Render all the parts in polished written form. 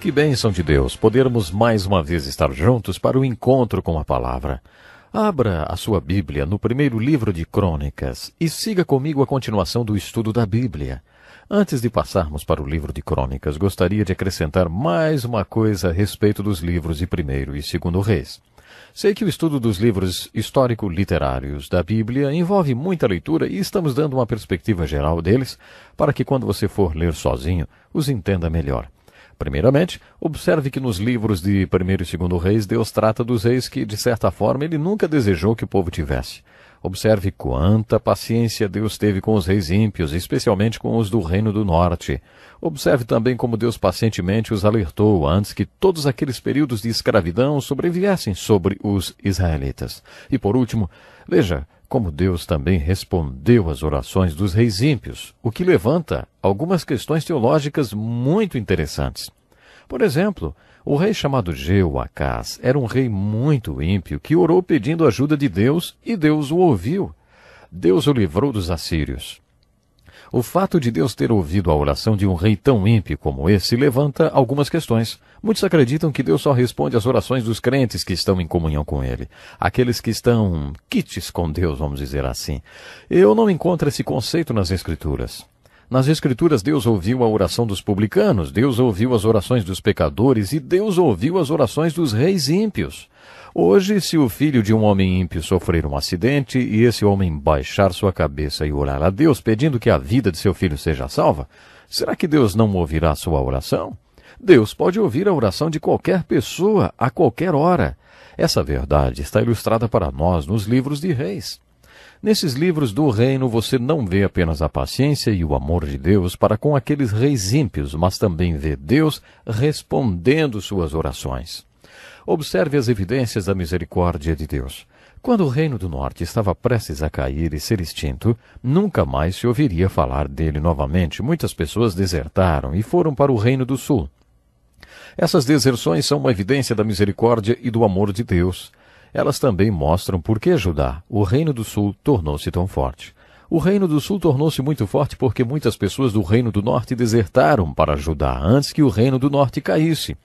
Que bênção de Deus podermos mais uma vez estar juntos para o encontro com a palavra. Abra a sua Bíblia no primeiro livro de Crônicas e siga comigo a continuação do estudo da Bíblia. Antes de passarmos para o livro de Crônicas, gostaria de acrescentar mais uma coisa a respeito dos livros de 1º e 2º Reis. Sei que o estudo dos livros histórico-literários da Bíblia envolve muita leitura e estamos dando uma perspectiva geral deles para que quando você for ler sozinho, os entenda melhor. Primeiramente, observe que nos livros de 1º e 2º Reis, Deus trata dos reis que, de certa forma, ele nunca desejou que o povo tivesse. Observe quanta paciência Deus teve com os reis ímpios, especialmente com os do Reino do Norte. Observe também como Deus pacientemente os alertou antes que todos aqueles períodos de escravidão sobreviessem sobre os israelitas. E por último, veja como Deus também respondeu às orações dos reis ímpios, o que levanta algumas questões teológicas muito interessantes. Por exemplo, o rei chamado Jeoacás era um rei muito ímpio que orou pedindo ajuda de Deus e Deus o ouviu. Deus o livrou dos assírios. O fato de Deus ter ouvido a oração de um rei tão ímpio como esse levanta algumas questões. Muitos acreditam que Deus só responde às orações dos crentes que estão em comunhão com Ele. Aqueles que estão quites com Deus, vamos dizer assim. Eu não encontro esse conceito nas Escrituras. Nas Escrituras, Deus ouviu a oração dos publicanos, Deus ouviu as orações dos pecadores e Deus ouviu as orações dos reis ímpios. Hoje, se o filho de um homem ímpio sofrer um acidente e esse homem baixar sua cabeça e orar a Deus pedindo que a vida de seu filho seja salva, será que Deus não ouvirá a sua oração? Deus pode ouvir a oração de qualquer pessoa, a qualquer hora. Essa verdade está ilustrada para nós nos livros de reis. Nesses livros do reino você não vê apenas a paciência e o amor de Deus para com aqueles reis ímpios, mas também vê Deus respondendo suas orações. Observe as evidências da misericórdia de Deus. Quando o Reino do Norte estava prestes a cair e ser extinto, nunca mais se ouviria falar dele novamente. Muitas pessoas desertaram e foram para o Reino do Sul. Essas deserções são uma evidência da misericórdia e do amor de Deus. Elas também mostram por que Judá, o Reino do Sul, tornou-se tão forte. O Reino do Sul tornou-se muito forte porque muitas pessoas do Reino do Norte desertaram para Judá antes que o Reino do Norte caísse.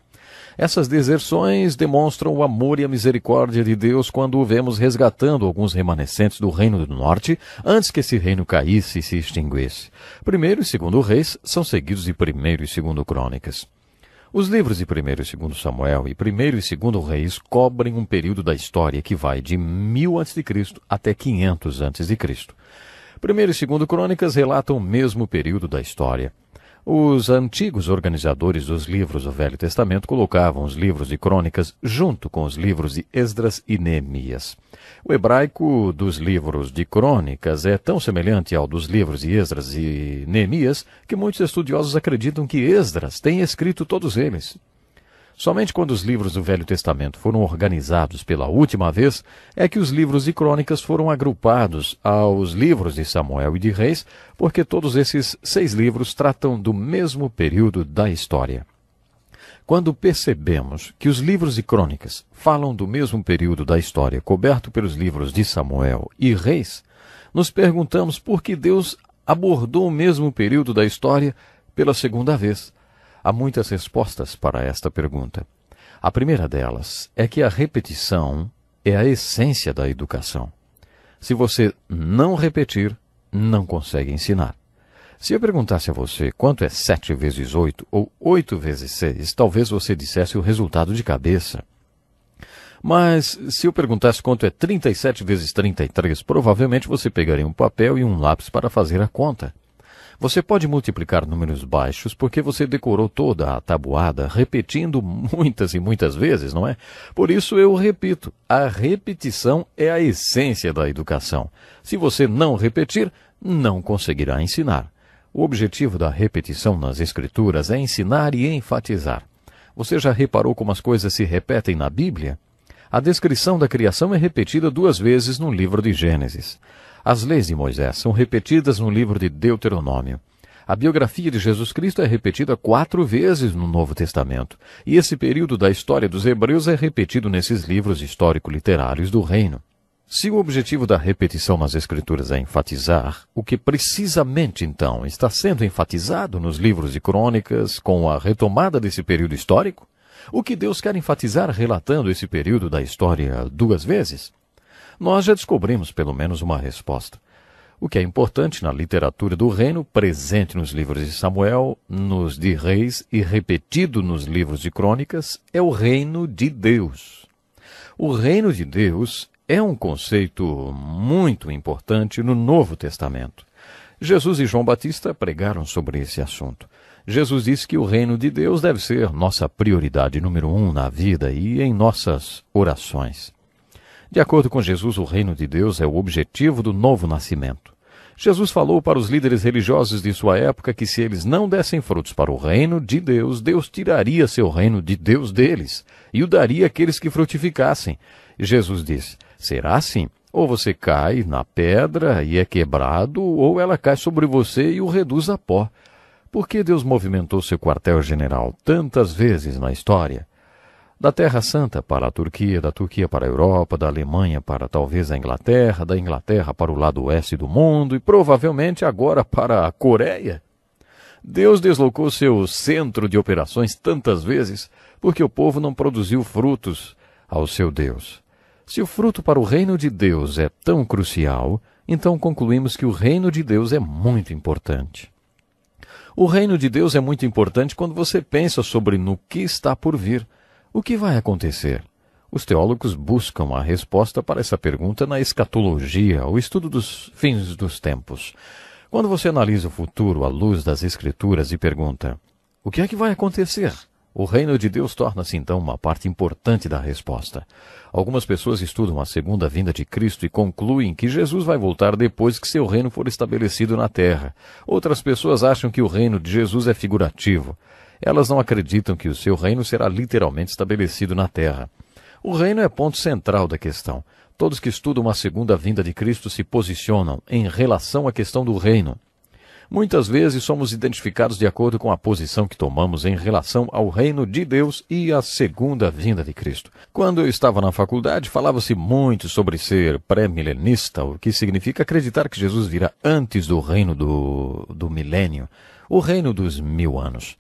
Essas deserções demonstram o amor e a misericórdia de Deus quando o vemos resgatando alguns remanescentes do Reino do Norte antes que esse reino caísse e se extinguisse. 1º e 2º Reis são seguidos de 1º e 2º Crônicas. Os livros de 1º e 2º Samuel e 1º e 2º Reis cobrem um período da história que vai de 1000 a.C. até 500 a.C. 1º e 2º Crônicas relatam o mesmo período da história. Os antigos organizadores dos livros do Velho Testamento colocavam os livros de Crônicas junto com os livros de Esdras e Neemias. O hebraico dos livros de Crônicas é tão semelhante ao dos livros de Esdras e Neemias que muitos estudiosos acreditam que Esdras tenha escrito todos eles. Somente quando os livros do Velho Testamento foram organizados pela última vez é que os livros de Crônicas foram agrupados aos livros de Samuel e de Reis, porque todos esses 6 livros tratam do mesmo período da história. Quando percebemos que os livros de Crônicas falam do mesmo período da história coberto pelos livros de Samuel e Reis, nos perguntamos por que Deus abordou o mesmo período da história pela segunda vez. Há muitas respostas para esta pergunta. A primeira delas é que a repetição é a essência da educação. Se você não repetir, não consegue ensinar. Se eu perguntasse a você quanto é 7 vezes 8 ou 8 vezes 6, talvez você dissesse o resultado de cabeça. Mas se eu perguntasse quanto é 37 vezes 33, provavelmente você pegaria um papel e um lápis para fazer a conta. Você pode multiplicar números baixos porque você decorou toda a tabuada repetindo muitas e muitas vezes, não é? Por isso eu repito, a repetição é a essência da educação. Se você não repetir, não conseguirá ensinar. O objetivo da repetição nas Escrituras é ensinar e enfatizar. Você já reparou como as coisas se repetem na Bíblia? A descrição da criação é repetida 2 vezes no livro de Gênesis. As leis de Moisés são repetidas no livro de Deuteronômio. A biografia de Jesus Cristo é repetida 4 vezes no Novo Testamento. E esse período da história dos hebreus é repetido nesses livros histórico-literários do reino. Se o objetivo da repetição nas Escrituras é enfatizar, o que precisamente, então, está sendo enfatizado nos livros de crônicas com a retomada desse período histórico? O que Deus quer enfatizar relatando esse período da história duas vezes? Nós já descobrimos pelo menos uma resposta. O que é importante na literatura do reino, presente nos livros de Samuel, nos de Reis e repetido nos livros de crônicas, é o reino de Deus. O reino de Deus é um conceito muito importante no Novo Testamento. Jesus e João Batista pregaram sobre esse assunto. Jesus disse que o reino de Deus deve ser nossa prioridade número 1 na vida e em nossas orações. De acordo com Jesus, o reino de Deus é o objetivo do novo nascimento. Jesus falou para os líderes religiosos de sua época que se eles não dessem frutos para o reino de Deus, Deus tiraria seu reino de Deus deles e o daria àqueles que frutificassem. E Jesus disse: será assim? Ou você cai na pedra e é quebrado, ou ela cai sobre você e o reduz a pó. Por que Deus movimentou seu quartel-general tantas vezes na história? Da Terra Santa para a Turquia, da Turquia para a Europa, da Alemanha para talvez a Inglaterra, da Inglaterra para o lado oeste do mundo e provavelmente agora para a Coreia? Deus deslocou seu centro de operações tantas vezes porque o povo não produziu frutos ao seu Deus. Se o fruto para o reino de Deus é tão crucial, então concluímos que o reino de Deus é muito importante. O reino de Deus é muito importante quando você pensa sobre no que está por vir. O que vai acontecer? Os teólogos buscam a resposta para essa pergunta na escatologia, o estudo dos fins dos tempos. Quando você analisa o futuro à luz das Escrituras e pergunta: o que é que vai acontecer? O reino de Deus torna-se então uma parte importante da resposta. Algumas pessoas estudam a segunda vinda de Cristo e concluem que Jesus vai voltar depois que seu reino for estabelecido na terra. Outras pessoas acham que o reino de Jesus é figurativo. Elas não acreditam que o seu reino será literalmente estabelecido na terra. O reino é ponto central da questão. Todos que estudam a segunda vinda de Cristo se posicionam em relação à questão do reino. Muitas vezes somos identificados de acordo com a posição que tomamos em relação ao reino de Deus e à segunda vinda de Cristo. Quando eu estava na faculdade, falava-se muito sobre ser pré-milenista, o que significa acreditar que Jesus virá antes do reino do milênio, o reino dos 1000 anos.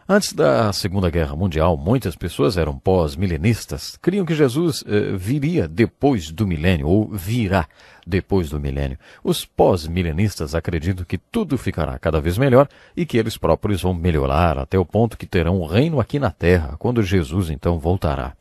Antes da Segunda Guerra Mundial, muitas pessoas eram pós-milenistas, criam que Jesus viria depois do milênio, ou virá depois do milênio. Os pós-milenistas acreditam que tudo ficará cada vez melhor e que eles próprios vão melhorar até o ponto que terão um reino aqui na Terra, quando Jesus então voltará.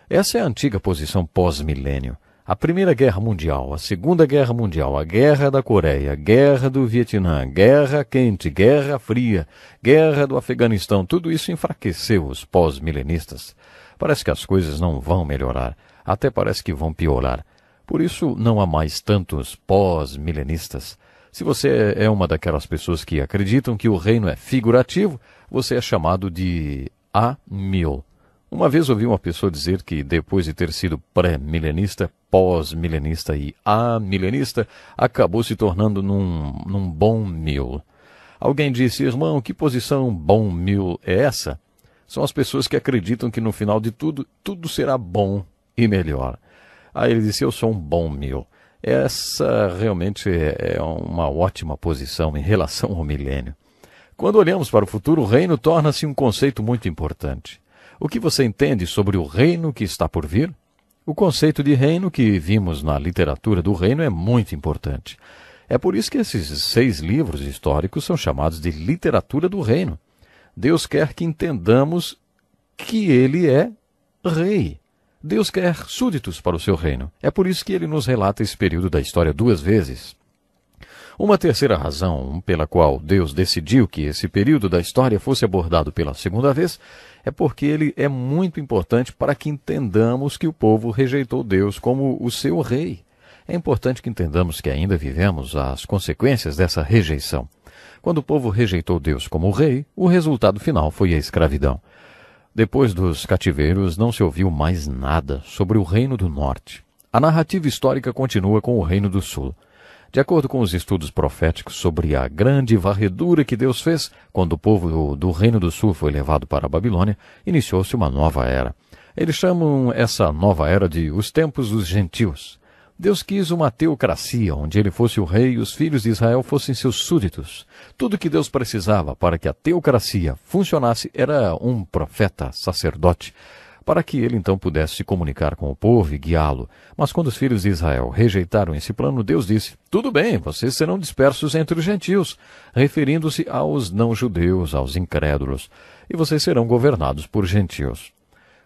Essa é a antiga posição pós-milênio. A Primeira Guerra Mundial, a Segunda Guerra Mundial, a Guerra da Coreia, a Guerra do Vietnã, Guerra Quente, Guerra Fria, Guerra do Afeganistão, tudo isso enfraqueceu os pós-milenistas. Parece que as coisas não vão melhorar, até parece que vão piorar. Por isso não há mais tantos pós-milenistas. Se você é uma daquelas pessoas que acreditam que o reino é figurativo, você é chamado de A-mil. Uma vez ouvi uma pessoa dizer que depois de ter sido pré-milenista, pós-milenista e amilenista, acabou se tornando num bom mil. Alguém disse: irmão, que posição bom mil é essa? São as pessoas que acreditam que no final de tudo, tudo será bom e melhor. Aí ele disse: eu sou um bom mil. Essa realmente é uma ótima posição em relação ao milênio. Quando olhamos para o futuro, o reino torna-se um conceito muito importante. O que você entende sobre o reino que está por vir? O conceito de reino que vimos na literatura do reino é muito importante. É por isso que esses 6 livros históricos são chamados de literatura do reino. Deus quer que entendamos que ele é rei. Deus quer súditos para o seu reino. É por isso que ele nos relata esse período da história 2 vezes. Uma terceira razão pela qual Deus decidiu que esse período da história fosse abordado pela segunda vez é porque ele é muito importante para que entendamos que o povo rejeitou Deus como o seu rei. É importante que entendamos que ainda vivemos as consequências dessa rejeição. Quando o povo rejeitou Deus como rei, o resultado final foi a escravidão. Depois dos cativeiros, não se ouviu mais nada sobre o Reino do Norte. A narrativa histórica continua com o Reino do Sul. De acordo com os estudos proféticos sobre a grande varredura que Deus fez, quando o povo do Reino do Sul foi levado para a Babilônia, iniciou-se uma nova era. Eles chamam essa nova era de os tempos dos gentios. Deus quis uma teocracia, onde ele fosse o rei e os filhos de Israel fossem seus súditos. Tudo que Deus precisava para que a teocracia funcionasse era um profeta, sacerdote, para que ele então pudesse se comunicar com o povo e guiá-lo. Mas quando os filhos de Israel rejeitaram esse plano, Deus disse: tudo bem, vocês serão dispersos entre os gentios, referindo-se aos não-judeus, aos incrédulos, e vocês serão governados por gentios.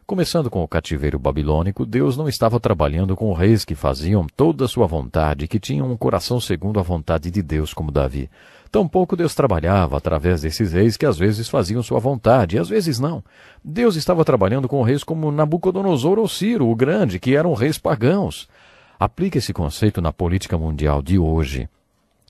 Começando com o cativeiro babilônico, Deus não estava trabalhando com reis que faziam toda a sua vontade e que tinham um coração segundo a vontade de Deus, como Davi. Tampouco Deus trabalhava através desses reis que às vezes faziam sua vontade e às vezes não. Deus estava trabalhando com reis como Nabucodonosor ou Ciro, o Grande, que eram reis pagãos. Aplique esse conceito na política mundial de hoje.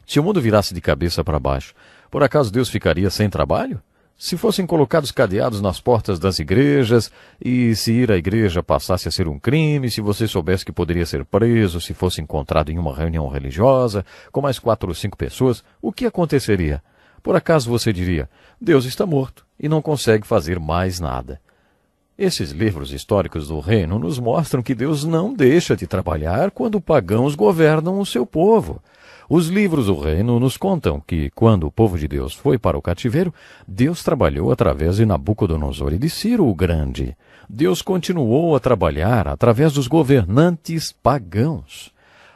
Se o mundo virasse de cabeça para baixo, por acaso Deus ficaria sem trabalho? Se fossem colocados cadeados nas portas das igrejas, e se ir à igreja passasse a ser um crime, se você soubesse que poderia ser preso, se fosse encontrado em uma reunião religiosa, com mais 4 ou 5 pessoas, o que aconteceria? Por acaso você diria: Deus está morto e não consegue fazer mais nada. Esses livros históricos do reino nos mostram que Deus não deixa de trabalhar quando pagãos governam o seu povo. Os livros do reino nos contam que, quando o povo de Deus foi para o cativeiro, Deus trabalhou através de Nabucodonosor e de Ciro o Grande. Deus continuou a trabalhar através dos governantes pagãos.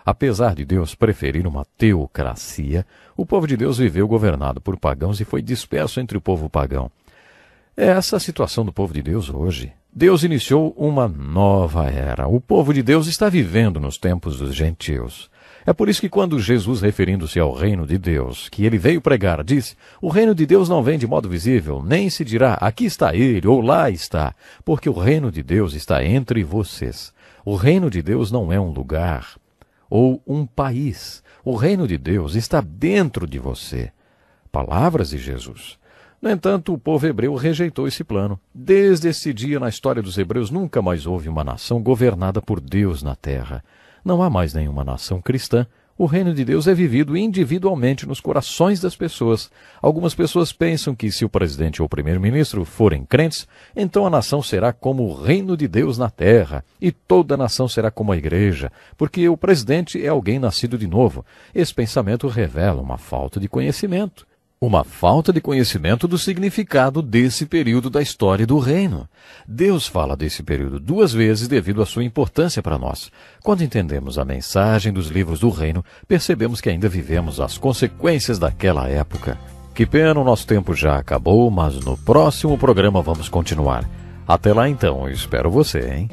Apesar de Deus preferir uma teocracia, o povo de Deus viveu governado por pagãos e foi disperso entre o povo pagão. É essa a situação do povo de Deus hoje. Deus iniciou uma nova era. O povo de Deus está vivendo nos tempos dos gentios. É por isso que quando Jesus, referindo-se ao reino de Deus, que ele veio pregar, disse: o reino de Deus não vem de modo visível, nem se dirá, aqui está ele, ou lá está, porque o reino de Deus está entre vocês. O reino de Deus não é um lugar ou um país. O reino de Deus está dentro de você. Palavras de Jesus. No entanto, o povo hebreu rejeitou esse plano. Desde esse dia, na história dos hebreus, nunca mais houve uma nação governada por Deus na terra. Não há mais nenhuma nação cristã. O reino de Deus é vivido individualmente nos corações das pessoas. Algumas pessoas pensam que se o presidente ou o primeiro-ministro forem crentes, então a nação será como o reino de Deus na terra, e toda a nação será como a igreja, porque o presidente é alguém nascido de novo. Esse pensamento revela uma falta de conhecimento. Uma falta de conhecimento do significado desse período da história do reino. Deus fala desse período 2 vezes devido à sua importância para nós. Quando entendemos a mensagem dos livros do reino, percebemos que ainda vivemos as consequências daquela época. Que pena, o nosso tempo já acabou, mas no próximo programa vamos continuar. Até lá então, eu espero você, hein?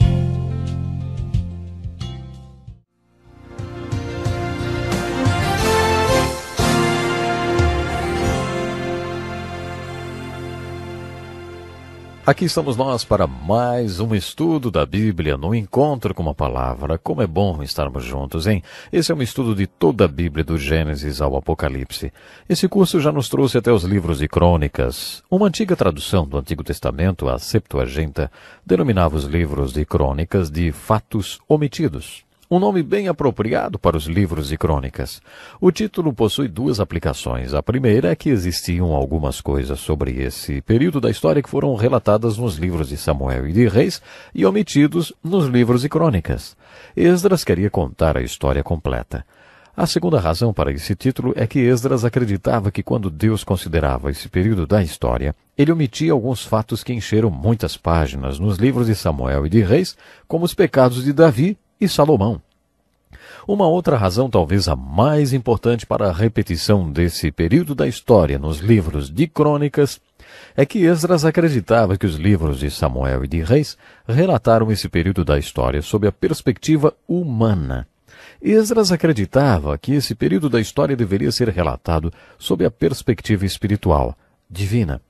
Aqui estamos nós para mais um estudo da Bíblia, no Encontro com a Palavra. Como é bom estarmos juntos, hein? Esse é um estudo de toda a Bíblia, do Gênesis ao Apocalipse. Esse curso já nos trouxe até os livros de Crônicas. Uma antiga tradução do Antigo Testamento, a Septuaginta, denominava os livros de Crônicas de fatos omitidos. Um nome bem apropriado para os livros de crônicas. O título possui 2 aplicações. A primeira é que existiam algumas coisas sobre esse período da história que foram relatadas nos livros de Samuel e de Reis e omitidos nos livros de crônicas. Esdras queria contar a história completa. A segunda razão para esse título é que Esdras acreditava que quando Deus considerava esse período da história, ele omitia alguns fatos que encheram muitas páginas nos livros de Samuel e de Reis, como os pecados de Davi e Salomão. Uma outra razão, talvez a mais importante para a repetição desse período da história nos livros de crônicas, é que Esdras acreditava que os livros de Samuel e de Reis relataram esse período da história sob a perspectiva humana. Esdras acreditava que esse período da história deveria ser relatado sob a perspectiva espiritual, divina.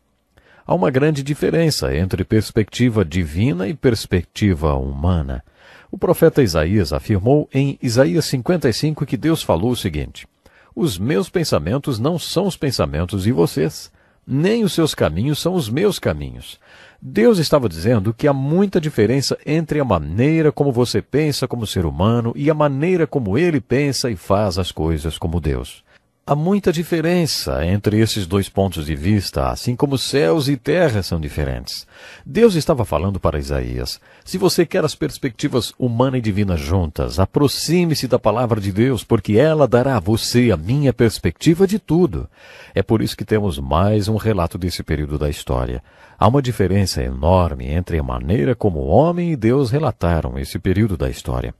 Há uma grande diferença entre perspectiva divina e perspectiva humana. O profeta Isaías afirmou em Isaías 55 que Deus falou o seguinte: os meus pensamentos não são os pensamentos de vocês, nem os seus caminhos são os meus caminhos. Deus estava dizendo que há muita diferença entre a maneira como você pensa como ser humano e a maneira como ele pensa e faz as coisas como Deus. Há muita diferença entre esses dois pontos de vista, assim como céus e terra são diferentes. Deus estava falando para Isaías: se você quer as perspectivas humana e divina juntas, aproxime-se da palavra de Deus, porque ela dará a você a minha perspectiva de tudo. É por isso que temos mais um relato desse período da história. Há uma diferença enorme entre a maneira como o homem e Deus relataram esse período da história.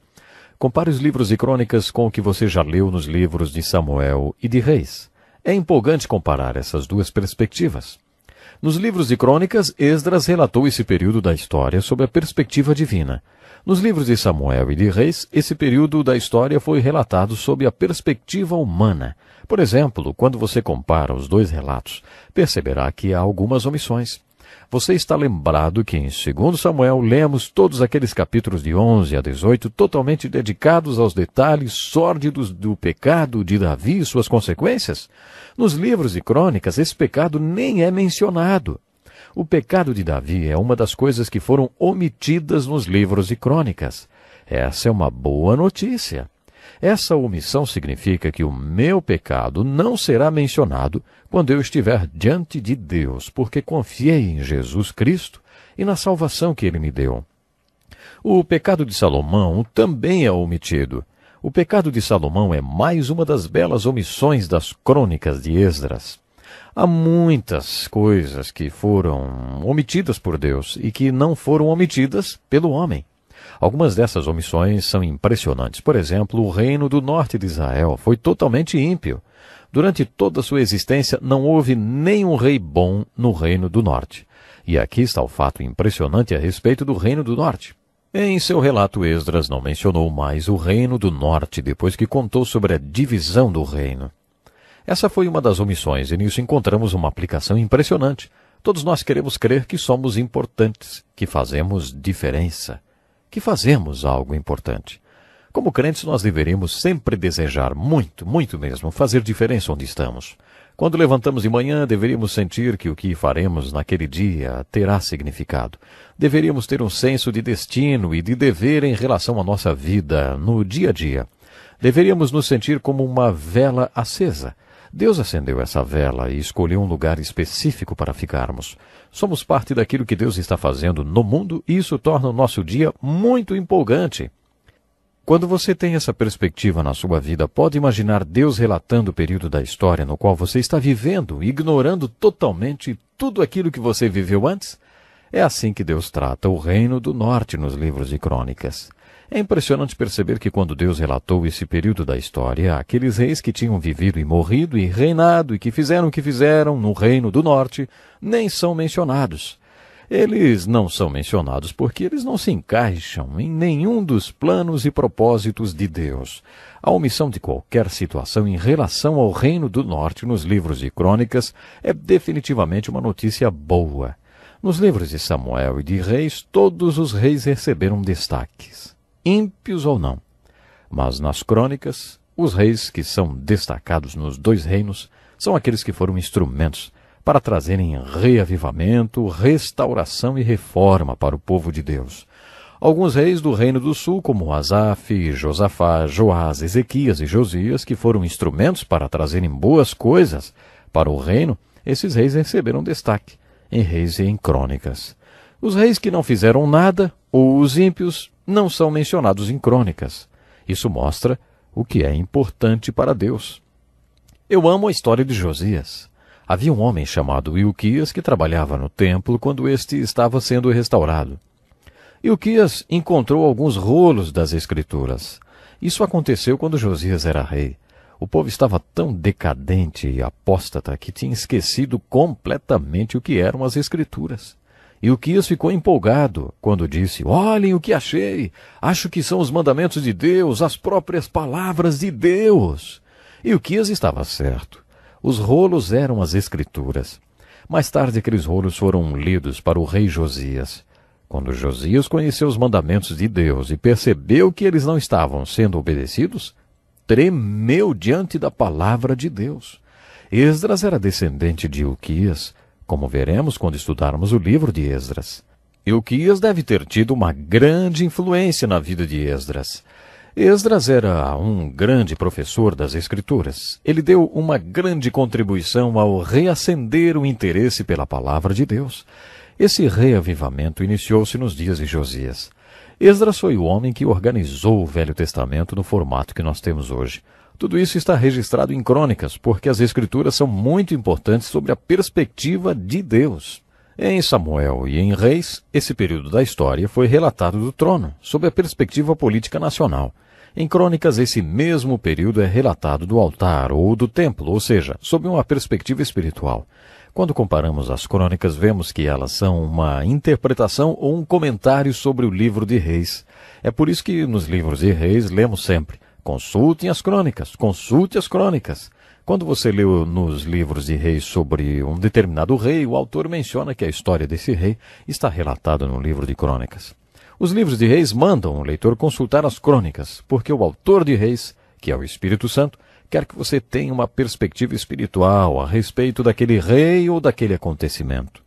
Compare os livros de Crônicas com o que você já leu nos livros de Samuel e de Reis. É empolgante comparar essas duas perspectivas. Nos livros de Crônicas, Esdras relatou esse período da história sob a perspectiva divina. Nos livros de Samuel e de Reis, esse período da história foi relatado sob a perspectiva humana. Por exemplo, quando você compara os dois relatos, perceberá que há algumas omissões. Você está lembrado que em 2 Samuel lemos todos aqueles capítulos de 11 a 18 totalmente dedicados aos detalhes sórdidos do pecado de Davi e suas consequências? Nos livros de Crônicas, esse pecado nem é mencionado. O pecado de Davi é uma das coisas que foram omitidas nos livros de Crônicas. Essa é uma boa notícia. Essa omissão significa que o meu pecado não será mencionado quando eu estiver diante de Deus, porque confiei em Jesus Cristo e na salvação que Ele me deu. O pecado de Salomão também é omitido. O pecado de Salomão é mais uma das belas omissões das crônicas de Esdras. Há muitas coisas que foram omitidas por Deus e que não foram omitidas pelo homem. Algumas dessas omissões são impressionantes. Por exemplo, o reino do norte de Israel foi totalmente ímpio. Durante toda a sua existência, não houve nenhum rei bom no reino do norte. E aqui está o fato impressionante a respeito do reino do norte. Em seu relato, Esdras não mencionou mais o reino do norte depois que contou sobre a divisão do reino. Essa foi uma das omissões, e nisso encontramos uma aplicação impressionante. Todos nós queremos crer que somos importantes, que fazemos diferença, que fazemos algo importante. Como crentes, nós deveríamos sempre desejar muito, muito mesmo, fazer diferença onde estamos. Quando levantamos de manhã, deveríamos sentir que o que faremos naquele dia terá significado. Deveríamos ter um senso de destino e de dever em relação à nossa vida no dia a dia. Deveríamos nos sentir como uma vela acesa. Deus acendeu essa vela e escolheu um lugar específico para ficarmos. Somos parte daquilo que Deus está fazendo no mundo e isso torna o nosso dia muito empolgante. Quando você tem essa perspectiva na sua vida, pode imaginar Deus relatando o período da história no qual você está vivendo, ignorando totalmente tudo aquilo que você viveu antes? É assim que Deus trata o reino do norte nos livros de Crônicas. É impressionante perceber que quando Deus relatou esse período da história, aqueles reis que tinham vivido e morrido e reinado e que fizeram o que fizeram no reino do norte, nem são mencionados. Eles não são mencionados porque eles não se encaixam em nenhum dos planos e propósitos de Deus. A omissão de qualquer situação em relação ao reino do norte nos livros de Crônicas é definitivamente uma notícia boa. Nos livros de Samuel e de Reis, todos os reis receberam destaques, ímpios ou não. Mas nas Crônicas, os reis que são destacados nos dois reinos são aqueles que foram instrumentos para trazerem reavivamento, restauração e reforma para o povo de Deus. Alguns reis do Reino do Sul, como Asaf, Josafá, Joás, Ezequias e Josias, que foram instrumentos para trazerem boas coisas para o reino, esses reis receberam destaque em Reis e em Crônicas. Os reis que não fizeram nada, ou os ímpios, não são mencionados em Crônicas. Isso mostra o que é importante para Deus. Eu amo a história de Josias. Havia um homem chamado Ilquias que trabalhava no templo quando este estava sendo restaurado. Ilquias encontrou alguns rolos das Escrituras. Isso aconteceu quando Josias era rei. O povo estava tão decadente e apóstata que tinha esquecido completamente o que eram as Escrituras. Ilquias ficou empolgado quando disse: "Olhem o que achei! Acho que são os mandamentos de Deus, as próprias palavras de Deus!" Ilquias estava certo. Os rolos eram as Escrituras. Mais tarde, aqueles rolos foram lidos para o rei Josias. Quando Josias conheceu os mandamentos de Deus e percebeu que eles não estavam sendo obedecidos, tremeu diante da palavra de Deus. Esdras era descendente de Ilquias, como veremos quando estudarmos o livro de Esdras. Ilquias deve ter tido uma grande influência na vida de Esdras. Esdras era um grande professor das Escrituras. Ele deu uma grande contribuição ao reacender o interesse pela palavra de Deus. Esse reavivamento iniciou-se nos dias de Josias. Esdras foi o homem que organizou o Velho Testamento no formato que nós temos hoje. Tudo isso está registrado em crônicas, porque as Escrituras são muito importantes sobre a perspectiva de Deus. Em Samuel e em Reis, esse período da história foi relatado do trono, sob a perspectiva política nacional. Em Crônicas, esse mesmo período é relatado do altar ou do templo, ou seja, sob uma perspectiva espiritual. Quando comparamos as crônicas, vemos que elas são uma interpretação ou um comentário sobre o livro de Reis. É por isso que nos livros de Reis lemos sempre: consultem as crônicas, consulte as crônicas. Quando você lê nos livros de Reis sobre um determinado rei, o autor menciona que a história desse rei está relatada no livro de Crônicas. Os livros de Reis mandam o leitor consultar as crônicas, porque o autor de Reis, que é o Espírito Santo, quer que você tenha uma perspectiva espiritual a respeito daquele rei ou daquele acontecimento.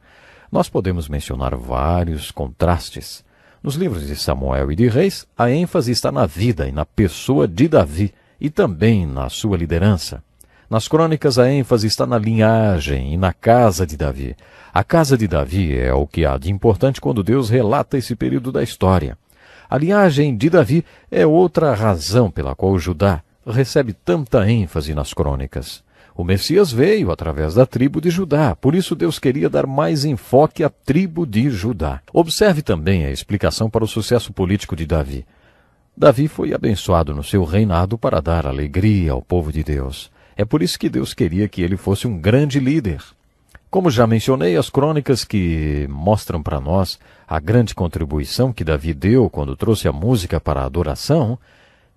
Nós podemos mencionar vários contrastes. Nos livros de Samuel e de Reis, a ênfase está na vida e na pessoa de Davi, e também na sua liderança. Nas crônicas, a ênfase está na linhagem e na casa de Davi. A casa de Davi é o que há de importante quando Deus relata esse período da história. A linhagem de Davi é outra razão pela qual Judá recebe tanta ênfase nas crônicas. O Messias veio através da tribo de Judá, por isso Deus queria dar mais enfoque à tribo de Judá. Observe também a explicação para o sucesso político de Davi. Davi foi abençoado no seu reinado para dar alegria ao povo de Deus. É por isso que Deus queria que ele fosse um grande líder. Como já mencionei, as crônicas que mostram para nós a grande contribuição que Davi deu quando trouxe a música para a adoração,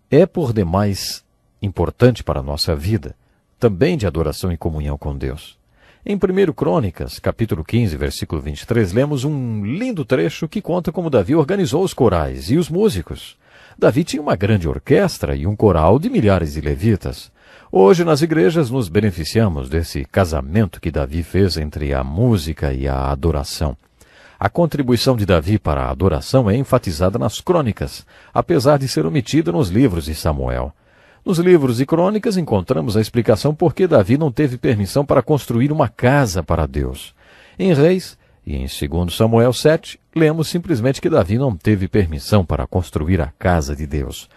é por demais importante para a nossa vida, também de adoração e comunhão com Deus. Em 1 Crônicas, capítulo 15, versículo 23, lemos um lindo trecho que conta como Davi organizou os corais e os músicos. Davi tinha uma grande orquestra e um coral de milhares de levitas. Hoje, nas igrejas, nos beneficiamos desse casamento que Davi fez entre a música e a adoração. A contribuição de Davi para a adoração é enfatizada nas crônicas, apesar de ser omitida nos livros de Samuel. Nos livros de crônicas encontramos a explicação por que Davi não teve permissão para construir uma casa para Deus. Em Reis e em 2 Samuel 7, lemos simplesmente que Davi não teve permissão para construir a casa de Deus.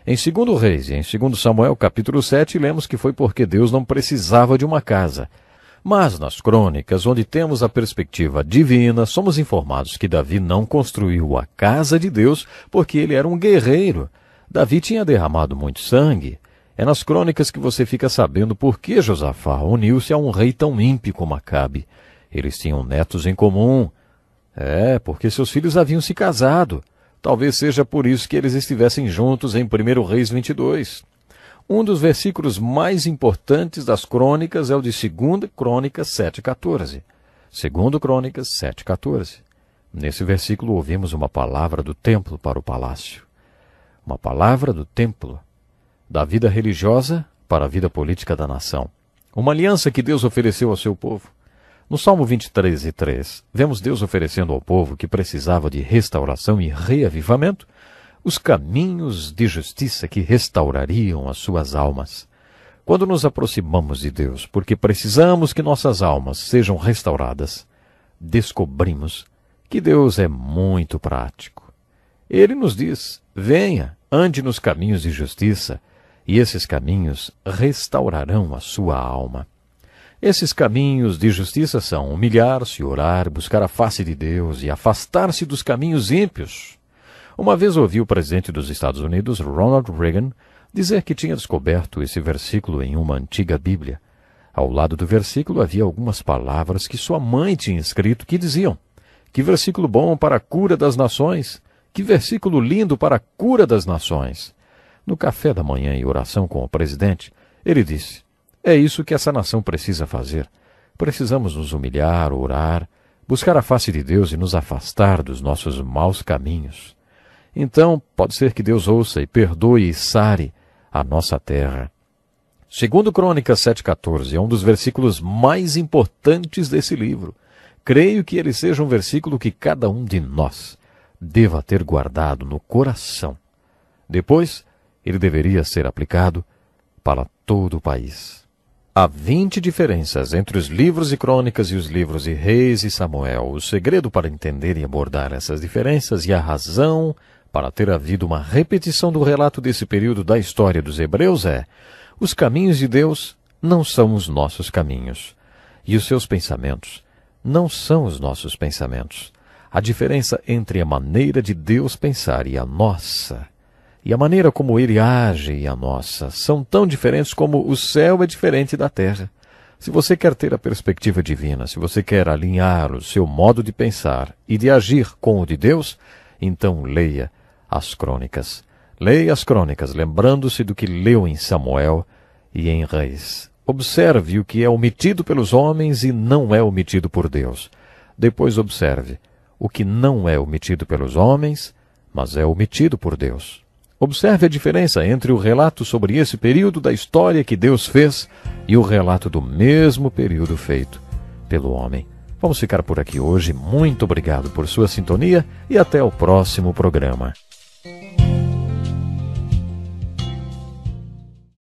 Em 2 Reis e em 2 Samuel capítulo 7, lemos que foi porque Deus não precisava de uma casa. Mas nas crônicas, onde temos a perspectiva divina, somos informados que Davi não construiu a casa de Deus porque ele era um guerreiro. Davi tinha derramado muito sangue. É nas crônicas que você fica sabendo por que Josafá uniu-se a um rei tão ímpio como Acabe. Eles tinham netos em comum. Porque seus filhos haviam se casado. Talvez seja por isso que eles estivessem juntos em 1 Reis 22. Um dos versículos mais importantes das crônicas é o de 2 Crônicas 7,14. 2 Crônicas 7,14. Nesse versículo ouvimos uma palavra do templo para o palácio. Uma palavra do templo, da vida religiosa para a vida política da nação. Uma aliança que Deus ofereceu ao seu povo. No Salmo 23:3, vemos Deus oferecendo ao povo que precisava de restauração e reavivamento os caminhos de justiça que restaurariam as suas almas. Quando nos aproximamos de Deus, porque precisamos que nossas almas sejam restauradas, descobrimos que Deus é muito prático. Ele nos diz: venha, ande nos caminhos de justiça, e esses caminhos restaurarão a sua alma. Esses caminhos de justiça são humilhar-se, orar, buscar a face de Deus e afastar-se dos caminhos ímpios. Uma vez ouvi o presidente dos Estados Unidos, Ronald Reagan, dizer que tinha descoberto esse versículo em uma antiga Bíblia. Ao lado do versículo havia algumas palavras que sua mãe tinha escrito que diziam: que versículo bom para a cura das nações! Que versículo lindo para a cura das nações! No café da manhã e oração com o presidente, ele disse: é isso que essa nação precisa fazer. Precisamos nos humilhar, orar, buscar a face de Deus e nos afastar dos nossos maus caminhos. Então, pode ser que Deus ouça e perdoe e sare a nossa terra. 2 Crônicas 7,14 é um dos versículos mais importantes desse livro. Creio que ele seja um versículo que cada um de nós deva ter guardado no coração. Depois, ele deveria ser aplicado para todo o país. Há 20 diferenças entre os livros de Crônicas e os livros de Reis e Samuel. O segredo para entender e abordar essas diferenças e a razão para ter havido uma repetição do relato desse período da história dos hebreus é: os caminhos de Deus não são os nossos caminhos, e os seus pensamentos não são os nossos pensamentos. A diferença entre a maneira de Deus pensar e a nossa, e a maneira como ele age e a nossa, são tão diferentes como o céu é diferente da terra. Se você quer ter a perspectiva divina, se você quer alinhar o seu modo de pensar e de agir com o de Deus, então leia as Crônicas. Leia as Crônicas, lembrando-se do que leu em Samuel e em Reis. Observe o que é omitido pelos homens e não é omitido por Deus. Depois observe o que não é omitido pelos homens, mas é omitido por Deus. Observe a diferença entre o relato sobre esse período da história que Deus fez e o relato do mesmo período feito pelo homem. Vamos ficar por aqui hoje. Muito obrigado por sua sintonia e até o próximo programa.